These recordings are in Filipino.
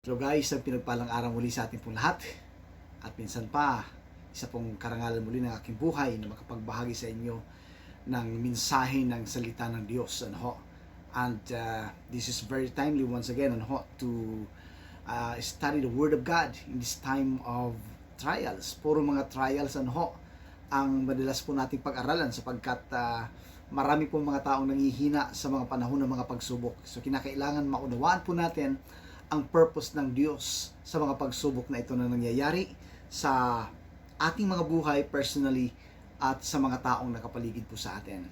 So guys, ang pinagpalang araw muli sa ating pong lahat. At minsan pa, isa pong karangalan muli ng aking buhay na makapagbahagi sa inyo ng mensahe ng salita ng Diyos. And this is very timely once again to study the Word of God in this time of trials. Puro mga trials ang madalas po nating pag-aralan sapagkat marami pong mga taong nangihina sa mga panahon ng mga pagsubok. So kinakailangan maunawaan po natin ang purpose ng Diyos sa mga pagsubok na ito na nangyayari sa ating mga buhay personally at sa mga taong nakapaligid po sa atin.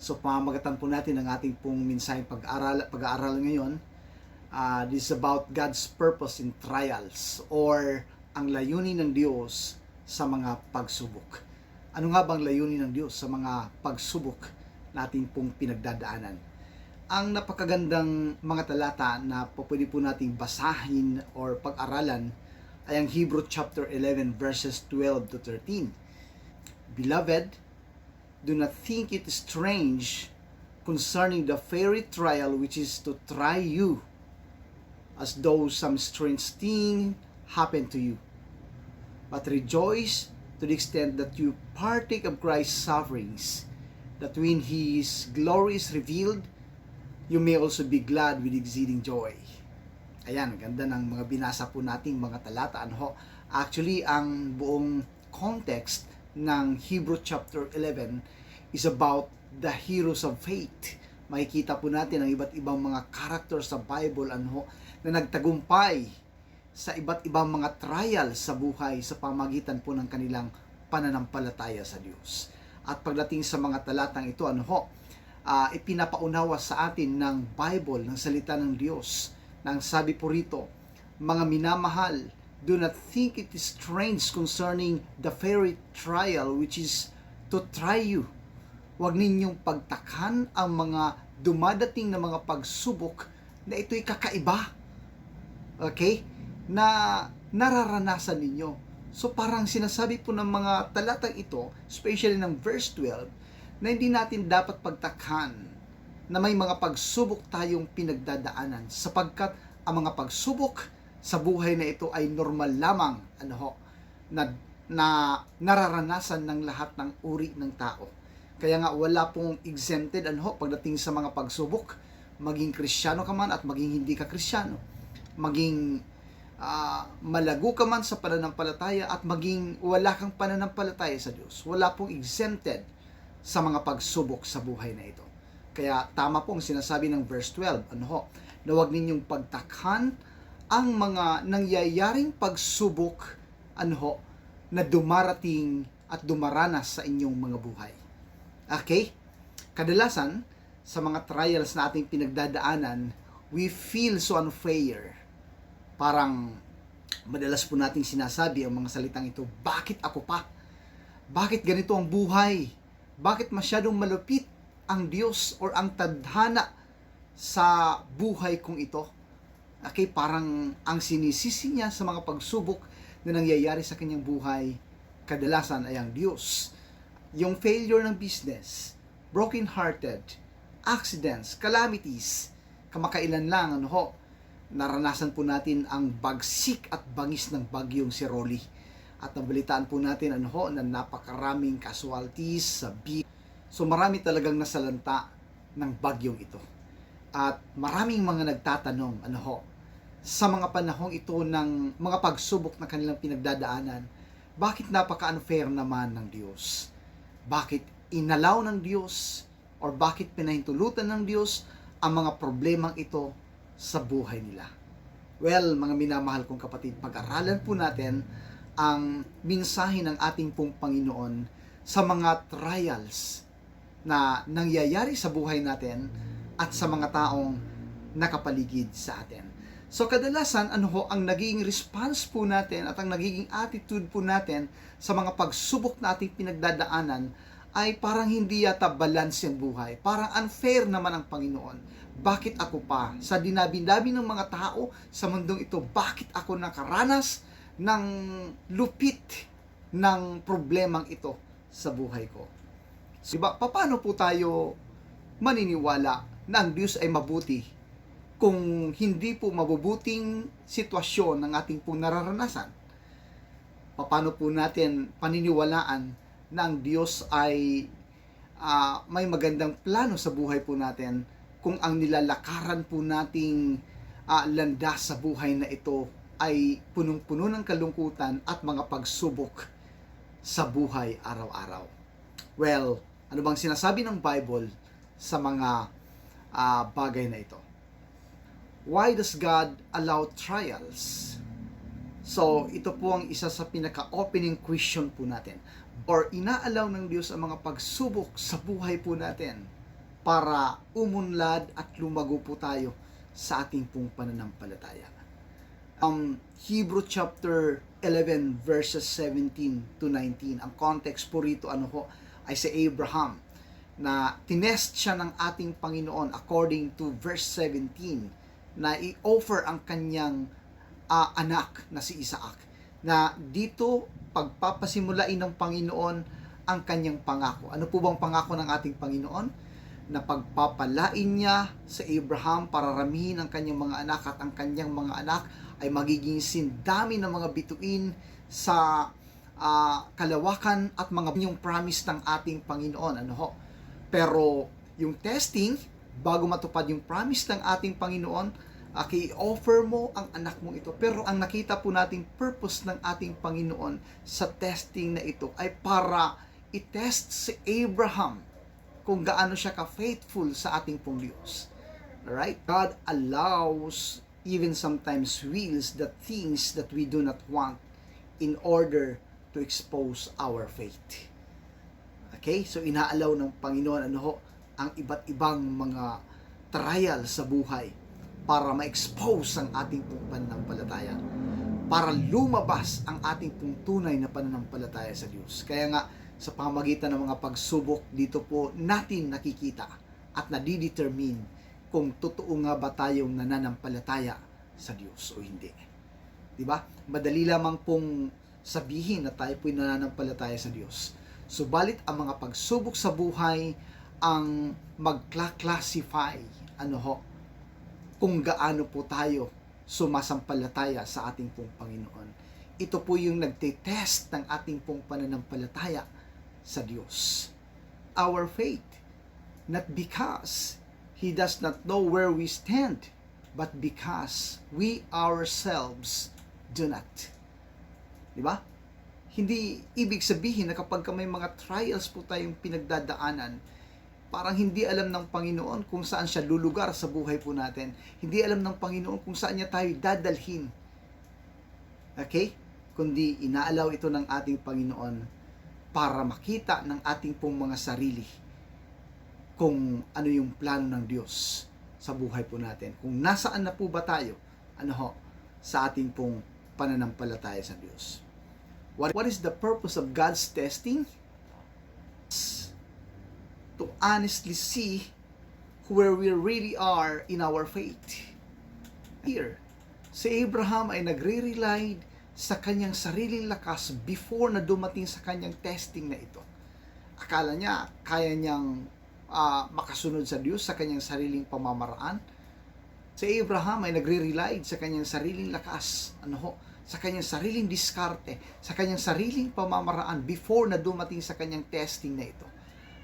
So pamamagatan po natin ang ating pong mensaheng pag-aaral ngayon. This is about God's purpose in trials or ang layunin ng Diyos sa mga pagsubok. Ano nga bang layunin ng Diyos sa mga pagsubok natin pong pinagdadaanan? Ang napakagandang mga talata na pwede po nating basahin or pag-aralan ay ang Hebrew chapter 11 verses 12 to 13. Beloved, do not think it strange concerning the fiery trial which is to try you, as though some strange thing happened to you. But rejoice to the extent that you partake of Christ's sufferings, that when His glory is revealed, you may also be glad with exceeding joy. Ayan, ganda ng mga binasa po nating mga talata. Actually, ang buong context ng Hebrew chapter 11 is about the heroes of faith. Makikita po natin ang iba't ibang mga characters sa Bible na nagtagumpay sa iba't ibang mga trials sa buhay sa pamagitan po ng kanilang pananampalataya sa Diyos. At pagdating sa mga talatang ito, ipinapaunawa sa atin ng Bible, ng salita ng Diyos, nang sabi po rito, mga minamahal, do not think it is strange concerning the fiery trial which is to try you. Huwag ninyong pagtakhan ang mga dumadating na mga pagsubok na ito'y kakaiba. Okay? Na nararanasan ninyo. So parang sinasabi po ng mga talatang ito, especially ng verse 12, na hindi natin dapat pagtakhan na may mga pagsubok tayong pinagdadaanan sapagkat ang mga pagsubok sa buhay na ito ay normal lamang na nararanasan ng lahat ng uri ng tao. Kaya nga wala pong exempted pagdating sa mga pagsubok, maging Kristiyano ka man at maging hindi ka Kristiyano, maging malago ka man sa pananampalataya at maging wala kang pananampalataya sa Diyos. Wala pong exempted sa mga pagsubok sa buhay na ito. Kaya tama po ang sinasabi ng verse 12, na huwag ninyong pagtakhan ang mga nangyayaring pagsubok, na dumarating at dumaranas sa inyong mga buhay. Okay? Kadalasan, sa mga trials na ating pinagdadaanan, we feel so unfair. Parang, madalas po nating sinasabi ang mga salitang ito, bakit ako pa? Bakit ganito ang buhay? Bakit masyadong malupit ang Diyos or ang tadhana sa buhay kong ito? Okay, parang ang sinisisi niya sa mga pagsubok na nangyayari sa kanyang buhay, kadalasan ay ang Diyos. Yung failure ng business, broken-hearted, accidents, calamities, kamakailan lang, naranasan po natin ang bagsik at bangis ng bagyong si Rolly. At nabalitaan po natin na napakaraming casualties sa beach. So marami talagang nasalanta ng bagyong ito. At maraming mga nagtatanong sa mga panahong ito ng mga pagsubok na kanilang pinagdadaanan, bakit napaka-unfair naman ng Diyos? Bakit inalaw ng Diyos or bakit pinahintulutan ng Diyos ang mga problemang ito sa buhay nila? Well, mga minamahal kong kapatid, pag-aralan po natin ang mensahe ng ating pong Panginoon sa mga trials na nangyayari sa buhay natin at sa mga taong nakapaligid sa atin. So kadalasan ang naging response po natin at ang nagiging attitude po natin sa mga pagsubok na ating pinagdadaanan ay parang hindi yata balance yung buhay. Parang unfair naman ang Panginoon. Bakit ako pa? Sa dinabi-dabi ng mga tao sa mundong ito, bakit ako nakaranas ng lupit ng problemang ito sa buhay ko? Diba, paano po tayo maniniwala na ang Diyos ay mabuti kung hindi po mabubuting sitwasyon ng ating pong nararanasan, paano po natin paniniwalaan na ang Diyos ay may magandang plano sa buhay po natin kung ang nilalakaran po nating landas sa buhay na ito ay punong-puno ng kalungkutan at mga pagsubok sa buhay araw-araw. Well, ano bang sinasabi ng Bible sa mga bagay na ito? Why does God allow trials? So, ito po ang isa sa pinaka-opening question po natin. Or inaalaw ng Diyos ang mga pagsubok sa buhay po natin para umunlad at lumago po tayo sa ating pong pananampalataya. Hebrew chapter 11 verses 17 to 19. Ang context po rito ay si Abraham na tinest siya ng ating Panginoon according to verse 17 na i-offer ang kanyang anak na si Isaac. Na dito pagpapasimulain ng Panginoon ang kanyang pangako. Ano po bang pangako ng ating Panginoon? Na pagpapalain niya sa Abraham para ramihin ang kanyang mga anak at ang kanyang mga anak ay magiging sindami ng mga bituin sa kalawakan at mga yung promise ng ating Panginoon. Pero yung testing, bago matupad yung promise ng ating Panginoon, i-offer mo ang anak mong ito. Pero ang nakita po nating purpose ng ating Panginoon sa testing na ito ay para i-test si Abraham kung gaano siya ka-faithful sa ating pong Diyos. Alright? God allows, even sometimes wills, the things that we do not want in order to expose our faith. Okay? So, inaalaw ng Panginoon ang iba't ibang mga trial sa buhay para ma-expose ang ating pong pananampalataya, para lumabas ang ating pong tunay na pananampalataya sa Diyos. Kaya nga, sa pamamagitan ng mga pagsubok, dito po natin nakikita at nadidetermine kung totoo nga ba tayong nananampalataya sa Diyos o hindi. Diba? Madali lamang pong sabihin na tayo po'y nananampalataya sa Diyos. Subalit ang mga pagsubok sa buhay ang magkla-classify kung gaano po tayo sumasampalataya sa ating pong Panginoon. Ito po yung nagte-test ng ating pong pananampalataya sa Diyos. Our faith, not because He does not know where we stand, but because we ourselves do not. Diba? Hindi ibig sabihin na kapag may mga trials po tayong pinagdadaanan, parang hindi alam ng Panginoon kung saan siya lulugar sa buhay po natin. Hindi alam ng Panginoon kung saan niya tayo dadalhin. Okay? Kundi inaalaw ito ng ating Panginoon para makita ng ating pong mga sarili kung ano yung plano ng Diyos sa buhay po natin. Kung nasaan na po ba tayo sa ating pong pananampalataya sa Diyos. What is the purpose of God's testing? To honestly see where we really are in our faith. Here, si Abraham ay nagre-rely sa kanyang sariling lakas before na dumating sa kanyang testing na ito. Akala niya, kaya niyang makasunod sa Diyos sa kanyang sariling pamamaraan. Si Abraham ay nagre-rely sa kanyang sariling lakas, sa kanyang sariling diskarte, sa kanyang sariling pamamaraan before na dumating sa kanyang testing na ito.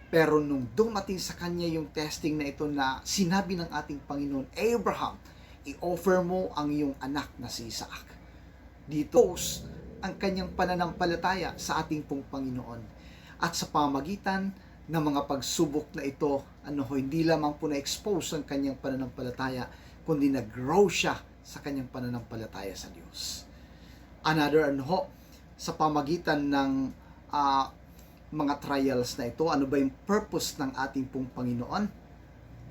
Pero nung dumating sa kanya yung testing na ito na sinabi ng ating Panginoon, Abraham, i-offer mo ang iyong anak na si Isaac. Dito ang kanyang pananampalataya sa ating pong Panginoon. At sa pamagitan ng mga pagsubok na ito, hindi lamang po na-expose ang kanyang pananampalataya, kundi nag-grow siya sa kanyang pananampalataya sa Diyos. Another, sa pamagitan ng mga trials na ito, ano ba yung purpose ng ating pong Panginoon?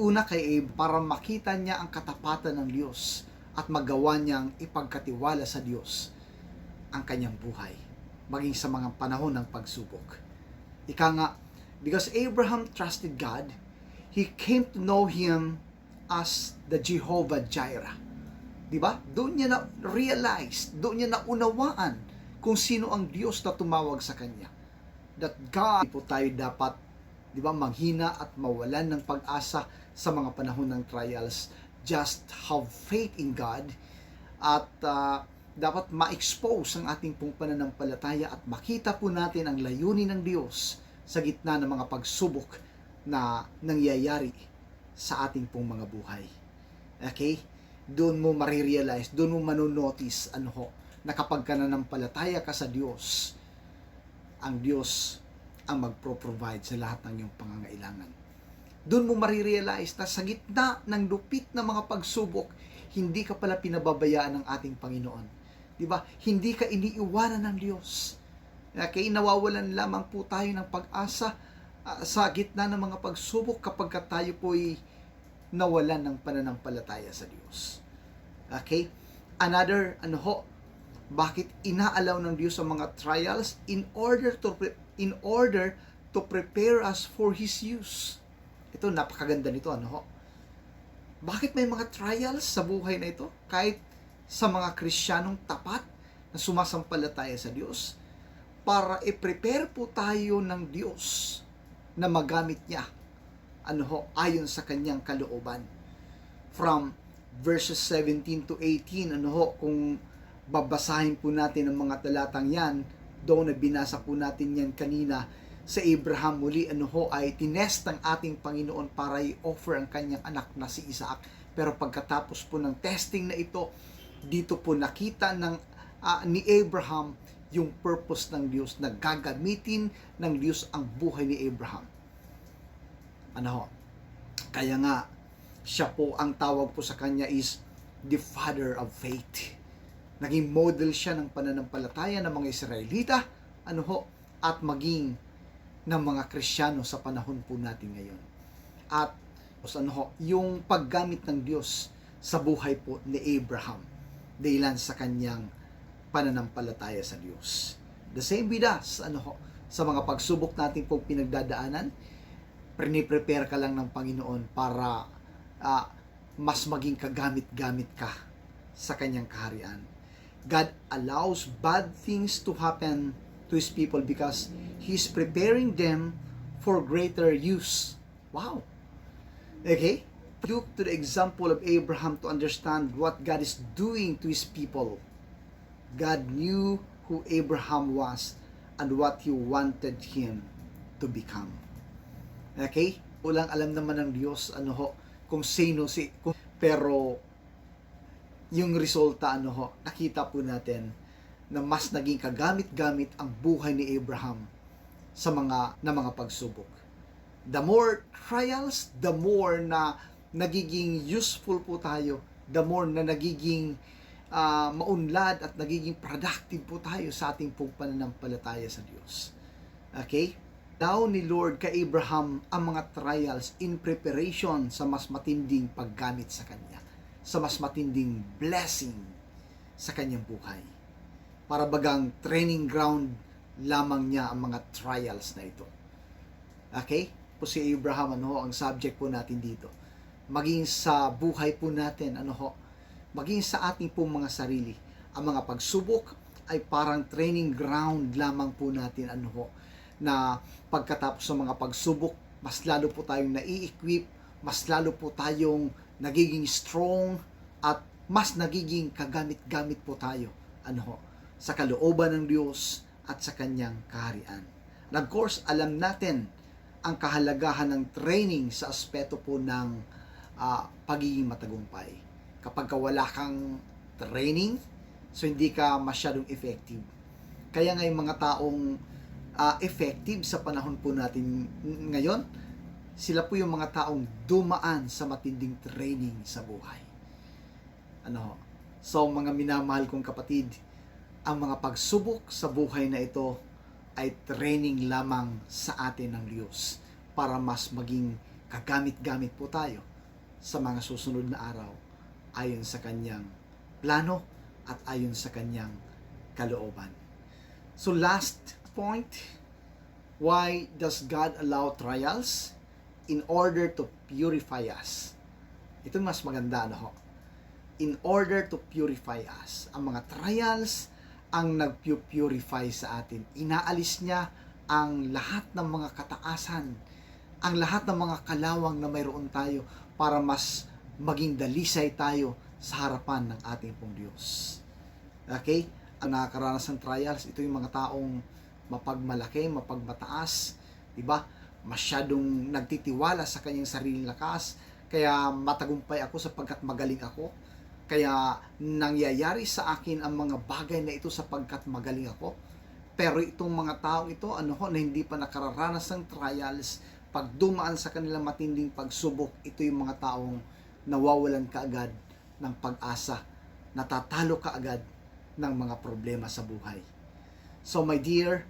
Una kay Abe, para makita niya ang katapatan ng Diyos at magawa niyang ipagkatiwala sa Diyos ang kanyang buhay, maging sa mga panahon ng pagsubok. Ika nga, because Abraham trusted God, he came to know Him as the Jehovah Jireh. Diba? Doon niya na-realize, doon niya na-unawaan kung sino ang Diyos na tumawag sa kanya. That God, po tayo dapat, manghina at mawalan ng pag-asa sa mga panahon ng trials. just have faith in God at dapat ma-expose ang ating pong pananampalataya at makita po natin ang layunin ng Diyos sa gitna ng mga pagsubok na nangyayari sa ating pong mga buhay. Okay? Doon mo marirealize, doon mo manonotice na kapag ka nanampalataya ka sa Diyos, ang Diyos ang magpro-provide sa lahat ng iyong pangangailangan. Doon mo marirealize na sa gitna ng lupit na mga pagsubok, hindi ka pala pinababayaan ng ating Panginoon. Diba? Hindi ka iniiwanan ng Diyos. Okay? Nawawalan lamang po tayo ng pag-asa sa gitna ng mga pagsubok kapag tayo po'y nawalan ng pananampalataya sa Diyos. Okay? Another, bakit inaalaw ng Diyos ang mga trials? In order to prepare us for His use. Ito, napakaganda nito, Bakit may mga trials sa buhay na ito? Kahit sa mga Kristiyanong tapat na sumasampalataya sa Diyos, para i-prepare po tayo ng Diyos na magamit niya, ayon sa kanyang kalooban. From verses 17 to 18, kung babasahin po natin ang mga talatang yan, doon na binasa po natin yan kanina, sa Abraham muli ay tinest ng ating Panginoon para i-offer ang kanyang anak na si Isaac. Pero pagkatapos po ng testing na ito, dito po nakita ni Abraham yung purpose ng Diyos na gagamitin ng Diyos ang buhay ni Abraham. Kaya nga siya po, ang tawag po sa kanya is the father of faith. Naging model siya ng pananampalataya ng mga Israelita, at maging ng mga Kristiyano sa panahon po natin ngayon. At yung paggamit ng Diyos sa buhay po ni Abraham dahilan sa kanyang pananampalataya sa Diyos. The same with us, sa mga pagsubok natin pong pinagdadaanan, prepare ka lang ng Panginoon para mas maging kagamit-gamit ka sa kanyang kaharian. God allows bad things to happen to His people because He's preparing them for greater use. Wow! Okay? Look to the example of Abraham to understand what God is doing to His people. God knew who Abraham was and what He wanted him to become. Okay? Ulang alam naman ng Diyos kung sino pero yung resulta nakita po natin na mas naging kagamit-gamit ang buhay ni Abraham sa mga pagsubok. The more trials, the more na nagiging useful po tayo, the more na nagiging maunlad at nagiging productive po tayo sa ating pong pananampalataya sa Diyos. Okay? Daw ni Lord kay Abraham ang mga trials in preparation sa mas matinding paggamit sa kanya, sa mas matinding blessing sa kanyang buhay. Para bagang training ground lamang niya ang mga trials na ito. Okay? Po si Abraham, ang subject po natin dito. Maging sa buhay po natin, maging sa ating pong mga sarili, ang mga pagsubok ay parang training ground lamang po natin, na pagkatapos ng mga pagsubok, mas lalo po tayong nai-equip, mas lalo po tayong nagiging strong, at mas nagiging kagamit-gamit po tayo, sa kalooban ng Diyos at sa kanyang kaharian. And of course, alam natin ang kahalagahan ng training sa aspeto po ng pagiging matagumpay. Kapag wala kang training, so hindi ka masyadong effective. Kaya nga yung mga taong effective sa panahon po natin ngayon, sila po yung mga taong dumaan sa matinding training sa buhay. So mga minamahal kong kapatid, ang mga pagsubok sa buhay na ito ay training lamang sa atin ng Diyos para mas maging kagamit-gamit po tayo sa mga susunod na araw ayon sa kanyang plano at ayon sa kanyang kalooban. So last point, why does God allow trials? In order to purify us. Ito mas maganda, in order to purify us. Ang mga trials ang nag-purify sa atin. Inaalis niya ang lahat ng mga kataasan, ang lahat ng mga kalawang na mayroon tayo para mas maging dalisay tayo sa harapan ng ating pong Diyos. Okay? Ang nakakaranas ng trials, ito yung mga taong mapagmalaki, mapagmataas, diba? Masyadong nagtitiwala sa kanyang sariling lakas, kaya matagumpay ako sapagkat magaling ako. Kaya nangyayari sa akin ang mga bagay na ito sapagkat magaling ako. Pero itong mga taong ito, na hindi pa nakararanas ng trials, pag dumaan sa kanilang matinding pagsubok, ito yung mga taong nawawalan kaagad ng pag-asa, natatalo kaagad ng mga problema sa buhay. So my dear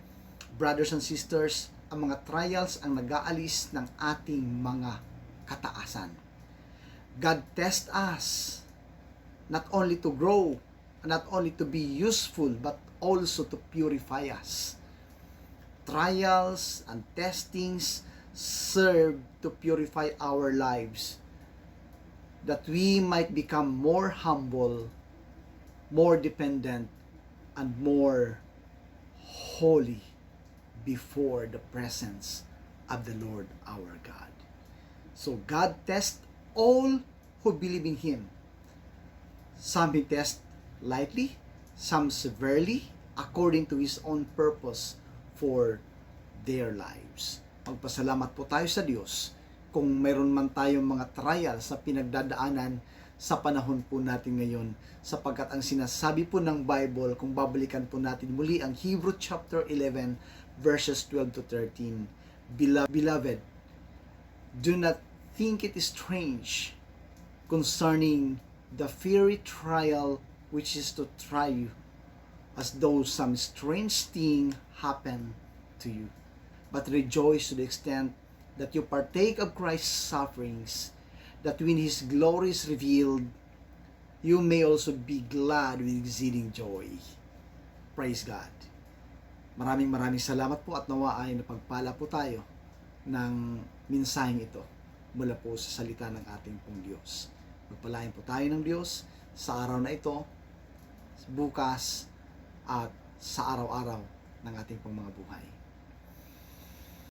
brothers and sisters, ang mga trials ang nag-aalis ng ating mga kataasan. God tests us not only to grow, not only to be useful, but also to purify us. Trials and testings serve to purify our lives, that we might become more humble, more dependent, and more holy before the presence of the Lord our God. So God tests all who believe in Him. Some He tests lightly, some severely, according to His own purpose for their lives. Magpasalamat po tayo sa Diyos kung mayroon man tayong mga trials sa pinagdadaanan sa panahon po natin ngayon, sapagkat ang sinasabi po ng Bible, kung babalikan po natin muli ang Hebrew chapter 11 verses 12 to 13, Beloved, do not think it is strange concerning the fiery trial which is to try you, as though some strange thing happened to you. But rejoice to the extent that you partake of Christ's sufferings, that when His glory is revealed, you may also be glad with exceeding joy. Praise God. Maraming salamat po at nawa ay napagpala po tayo ng mensaheng ito mula po sa salita ng ating pong Diyos. Magpalain po tayo ng Diyos sa araw na ito, bukas, at sa araw-araw ng ating pong mga buhay.